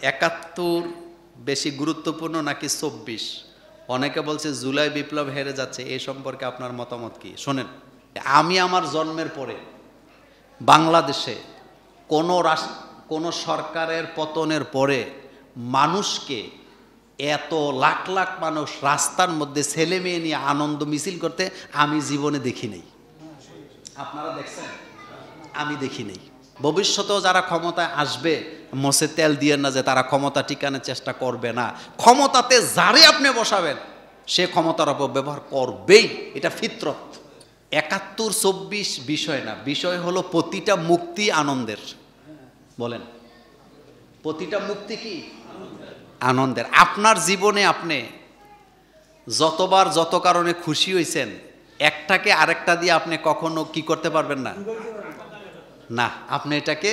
৭১ বেশি গুরুত্বপূর্ণ নাকি ২৪? অনেকে বলছে জুলাই বিপ্লব হেরে যাচ্ছে, এই সম্পর্কে আপনার মতামত কি? শোনেন, আমি আমার জন্মের পরে বাংলাদেশে কোনো সরকারের পতনের পরে মানুষকে এত লাখ লাখ মানুষ রাস্তার মধ্যে ছেলে মেয়ে নিয়ে আনন্দ মিছিল করতে আমি জীবনে দেখি নাই। আপনারা দেখছেন? আমি দেখি নাই। ভবিষ্যতেও যারা ক্ষমতায় আসবে মোষে তেল দিয়ে না যে তারা ক্ষমতা টিকানোর চেষ্টা করবে না। ক্ষমতাতে যারে আপনি বসাবেন সে ক্ষমতার অপব্যবহার করবেই, এটা ফিতরত। ৭১-২৪ বিষয় না, বিষয় হলো প্রতিটা মুক্তি আনন্দের। বলেন, প্রতিটা মুক্তি কি আনন্দের? আপনার জীবনে আপনি যতবার যত কারণে খুশি হয়েছেন, একটাকে আরেকটা দিয়ে আপনি কখনো কি করতে পারবেন না, না আপনি এটাকে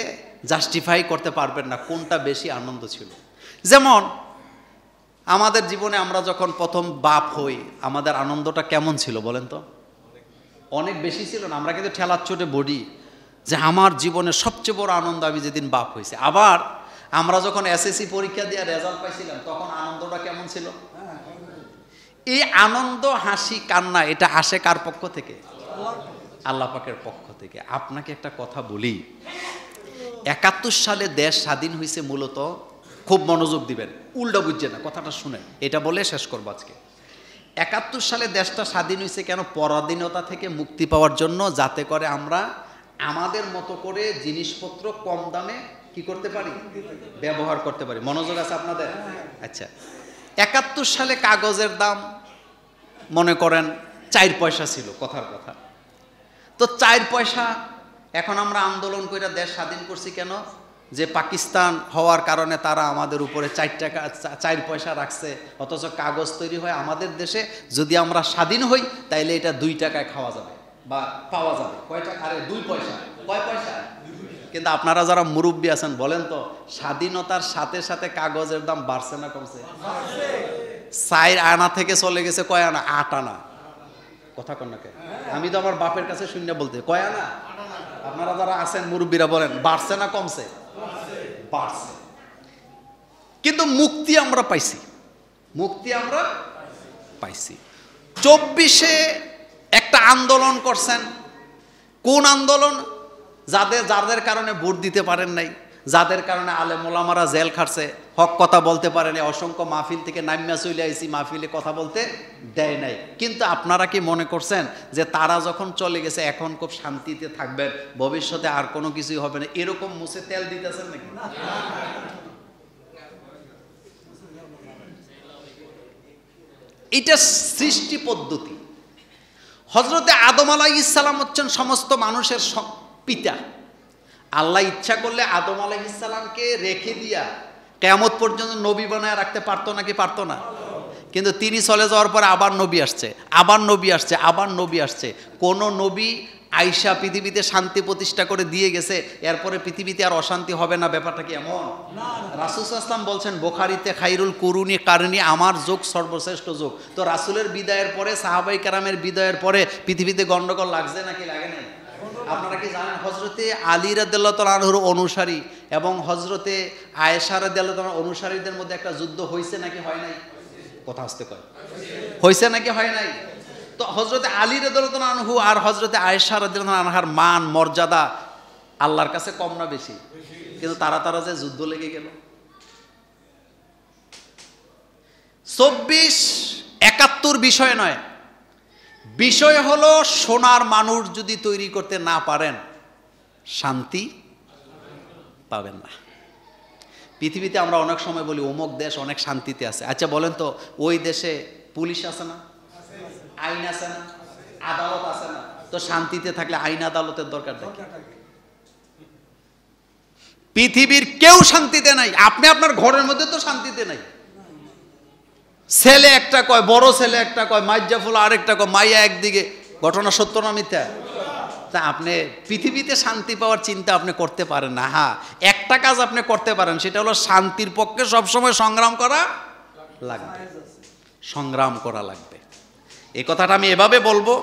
জাস্টিফাই করতে পারবেন না কোনটা বেশি আনন্দ ছিল। যেমন আমাদের জীবনে আমরা যখন প্রথম বাপ হই, আমাদের আনন্দটা কেমন ছিল বলেন তো? অনেক বেশি ছিল না? আমরা কিন্তু ঠেলার চোটে বডি যে আমার জীবনের সবচেয়ে বড় আনন্দ আমি যেদিন বাপ হয়েছে। আবার আমরা যখন এসএসসি পরীক্ষা দিয়ে রেজাল্ট পাইছিলাম তখন আনন্দটা কেমন ছিল? এই আনন্দ, হাসি, কান্না এটা আসে কার পক্ষ থেকে? আল্লাহ পাকের পক্ষ থেকে। আপনাকে একটা কথা বলি, ৭১ সালে দেশ স্বাধীন হয়েছে মূলত, খুব মনোযোগ দিবেন, উল্টা বুঝছে না, কথাটা শুনেন, এটা বলে শেষ করবো আজকে। ৭১ সালে দেশটা স্বাধীন হয়েছে কেন? পরাধীনতা থেকে মুক্তি পাওয়ার জন্য, যাতে করে আমরা আমাদের মতো করে জিনিসপত্র কম দামে কি করতে পারি, ব্যবহার করতে পারি। মনোযোগ আছে আপনাদের? আচ্ছা, ৭১ সালে কাগজের দাম মনে করেন ৪ পয়সা ছিল, কথার কথা। তো ৪ পয়সা, এখন আমরা আন্দোলন করে দেশ স্বাধীন করছি কেন? যে পাকিস্তান হওয়ার কারণে তারা আমাদের উপরে ৪ পয়সা রাখছে, অথচ কাগজ তৈরি হয় আমাদের দেশে। যদি আমরা স্বাধীন হই তাইলে এটা ২ টাকায় খাওয়া যাবে বা পাওয়া যাবে। কয় টাকা? আরে ২ পয়সা। কয় পয়সা? কিন্তু আপনারা যারা মুরব্বী আছেন বলেন তো, স্বাধীনতার সাথে সাথে কাগজের দাম বাড়ছে না কমছে? ৪ আনা থেকে চলে গেছে কয় আনা? ৮ আনা। কথা কন না? আমি তো আমার বাপের কাছে শূন্য বলতে, কয় আনা? আপনারা যারা আছেন মুরব্বীরা বলেন, বাড়ছে না কমছে? বাড়ছে। কিন্তু মুক্তি আমরা পাইছি, মুক্তি আমরা পাইছি। ২৪-এ একটা আন্দোলন করছেন। কোন আন্দোলন? যাদের কারণে ভোট দিতে পারেন নাই, যাদের কারণে আলেম ওলামারা জেল খাটছে, হক কথা বলতে পারেনি, অসংখ্য মাহফিল থেকে নামিয়া চলে আইছি, মাহফিলে কথা বলতে দেয় নাই। কিন্তু আপনারা কি মনে করছেন যে তারা যখন চলে গেছে এখন খুব শান্তিতে থাকবেন, ভবিষ্যতে আর কোনো কিছুই হবে না, এরকম মুছে তেল দিতেছেন নাকি? এটা সৃষ্টি পদ্ধতি। হযরতে আদম আলাইহিস সালাম হচ্ছেন সমস্ত মানুষের পিতা। আল্লাহ ইচ্ছা করলে আদম আলাইহিস সালামকে রেখে দিয়া কিয়ামত পর্যন্ত নবী বানায় রাখতে পারতো নাকি পারতো না? কিন্তু তিনি চলে যাওয়ার পরে আবার নবী আসছে, আবার নবী আসছে, আবার নবী আসছে। কোন নবী আইসা পৃথিবীতে শান্তি প্রতিষ্ঠা করে দিয়ে গেছে এরপরে পৃথিবীতে আর অশান্তি হবে না? ব্যাপারটা কি এমন? রাসূল সাল্লাল্লাহু আলাইহি ওয়াসাল্লাম বলছেন বুখারীতে, খাইরুল কুরুনি কারনি, আমার যুগ সর্বশ্রেষ্ঠ যুগ। তো রাসূলের বিদায়ের পরে, সাহাবায়ে কেরামের বিদায়ের পরে পৃথিবীতে গন্ডগোল লাগছে নাকি লাগে নাই? আপনারা কি জানেন হযরতে আলী রাদিয়াল্লাহু তাআলা আনহুর অনুসারী এবং হযরতে আয়েশা রাদিয়াল্লাহু তাআলার অনুসারীদের মধ্যে একটা যুদ্ধ হয়েছে নাকি হয় নাই? কথা আসতে কয়, হয়েছে নাকি হয় নাই? তো হযরতে আলী রাদিয়াল্লাহু তাআলা আনহু আর হযরতে আয়েশা রাদিয়াল্লাহু তাআলা আনহার মান মর্যাদা আল্লাহর কাছে কম না বেশি? কিন্তু তারা যে যুদ্ধ লেগে গেল। ২৪-৭১ বিষয় নয়, বিষয় হলো সোনার মানুষ যদি তৈরি করতে না পারেন শান্তি পাবেন না। পৃথিবীতে আমরা অনেক সময় বলি অমুক দেশ অনেক শান্তিতে আছে। আচ্ছা বলেন তো, ওই দেশে পুলিশ আছে না, আইন আছে না, আদালত আছে না? তো শান্তিতে থাকলে আইন আদালতের দরকার নেই। পৃথিবীর কেউ শান্তিতে নাই। আপনি আপনার ঘরের মধ্যে তো শান্তিতে নাই। ছেলে একটা কয়, বড় ছেলে একটা কয়, মাইজাফুল আরেকটা কয়, মাইয়া একদিকে। ঘটনা সত্য না মিথ্যা? তা আপনি পৃথিবীতে শান্তি পাওয়ার চিন্তা আপনি করতে পারেন না। হ্যাঁ, একটা কাজ আপনি করতে পারেন, সেটা হলো শান্তির পক্ষে সবসময় সংগ্রাম করা লাগবে, সংগ্রাম করা লাগবে। এই কথাটা আমি এভাবে বলবো,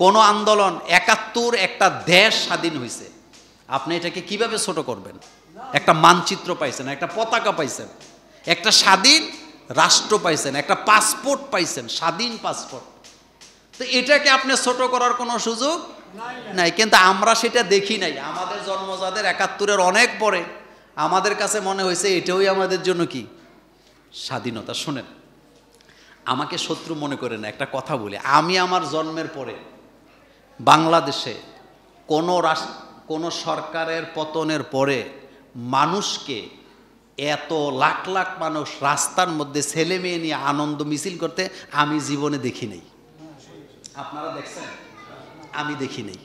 কোন আন্দোলন ৭১ একটা দেশ স্বাধীন হয়েছে, আপনি এটাকে কিভাবে ছোট করবেন? একটা মানচিত্র পাইছেন, একটা পতাকা পাইছেন, একটা স্বাধীন রাষ্ট্র পাইছেন, একটা পাসপোর্ট পাইছেন, স্বাধীন পাসপোর্ট। তো এটাকে আপনি ছোট করার কোনো সুযোগ নাই, কিন্তু আমরা সেটা দেখি নাই। আমাদের জন্মজাদের ৭১-এর অনেক পরে আমাদের কাছে মনে হয়েছে এটাই আমাদের জন্য কি স্বাধীনতা। শোনেন, আমাকে শত্রু মনে করে না, একটা কথা বলি, আমি আমার জন্মের পরে বাংলাদেশে কোনো সরকারের পতনের পরে মানুষকে এত লাখ লাখ মানুষ রাস্তার মধ্যে ছেলে মেয়ে নিয়ে আনন্দ মিছিল করতে আমি জীবনে দেখি নাই। আপনারা দেখছেন? আমি দেখি নাই।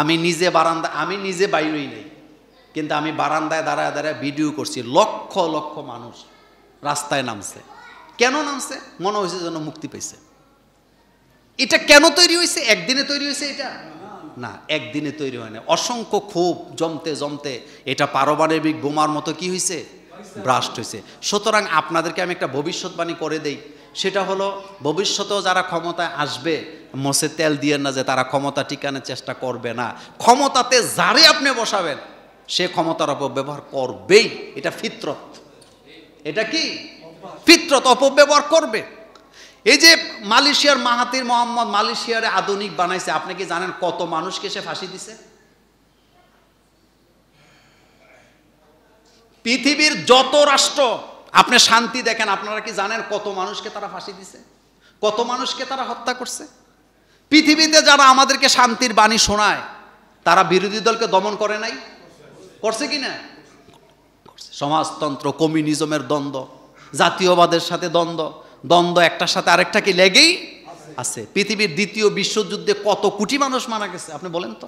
আমি নিজে বাইরেই নেই, কিন্তু আমি বারান্দায় দাঁড়ায় দাঁড়ায় ভিডিও করছি। লক্ষ লক্ষ মানুষ রাস্তায় নামছে। কেন নামছে? মনে হয়েছে যেন মুক্তি পেয়েছে। এটা কেন তৈরি হয়েছে? একদিনে তৈরি হয়েছে এটা? না, একদিনে তৈরি হয় না। অসংখ্য ক্ষোভ জমতে জমতে এটা পারমাণবিক বোমার মতো কি হয়েছে? ব্রাস্ট হয়েছে। সুতরাং আপনাদেরকে আমি একটা ভবিষ্যৎবাণী করে দেই, সেটা হলো ভবিষ্যতেও যারা ক্ষমতায় আসবে মোষে তেল দিয়ে না যে তারা ক্ষমতা টিকানোর চেষ্টা করবে না। ক্ষমতাতে যারে আপনি বসাবেন সে ক্ষমতার অপব্যবহার করবেই। এটা ফিতরত। এটা কি ফিতরত? অপব্যবহার করবে। এই যে মালয়েশিয়ার মাহাতির মোহাম্মদ মালয়েশিয়ারে আধুনিক বানাইছে, আপনি কি জানেন কত মানুষকে সে ফাঁসি দিছে? পৃথিবীর যত রাষ্ট্র আপনি শান্তি দেখেন, আপনারা কি জানেন কত মানুষকে তারা ফাঁসি দিছে? কত মানুষকে তারা হত্যা করছে? পৃথিবীতে যারা আমাদেরকে শান্তির বাণী শোনায় তারা বিরোধী দলকে দমন করে নাই? করছে কি না? সমাজতন্ত্র, কমিউনিজমের দ্বন্দ্ব, জাতীয়বাদের সাথে দ্বন্দ্ব একটার সাথে আরেকটা কি লেগেই আছে। পৃথিবীর দ্বিতীয় বিশ্বযুদ্ধে কত কোটি মানুষ মারা গেছে আপনি বলেন তো?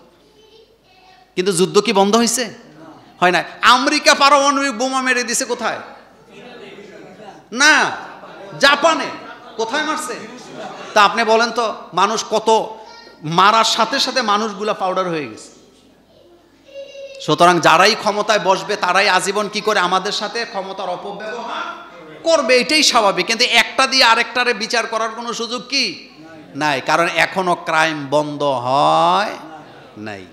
কিন্তু যুদ্ধ কি বন্ধ হয়েছে? হয় না। আমেরিকা পারমাণবিক বোমা মেরে দিছে কোথায়? না, জাপানে। কোথায় মারছে? তা আপনি বলেন তো, মানুষ কত মারার সাথে সাথে মানুষগুলা পাউডার হয়ে গেছে। সুতরাং যারাই ক্ষমতায় বসবে তারাই আজীবন কি করে আমাদের সাথে ক্ষমতার অপব্যবহার করবে, এটাই স্বাভাবিক। কিন্তু একটা দিয়ে আরেকটারে বিচার করার কোনো সুযোগ কি নাই, কারণ এখনো ক্রাইম বন্ধ হয় নাই।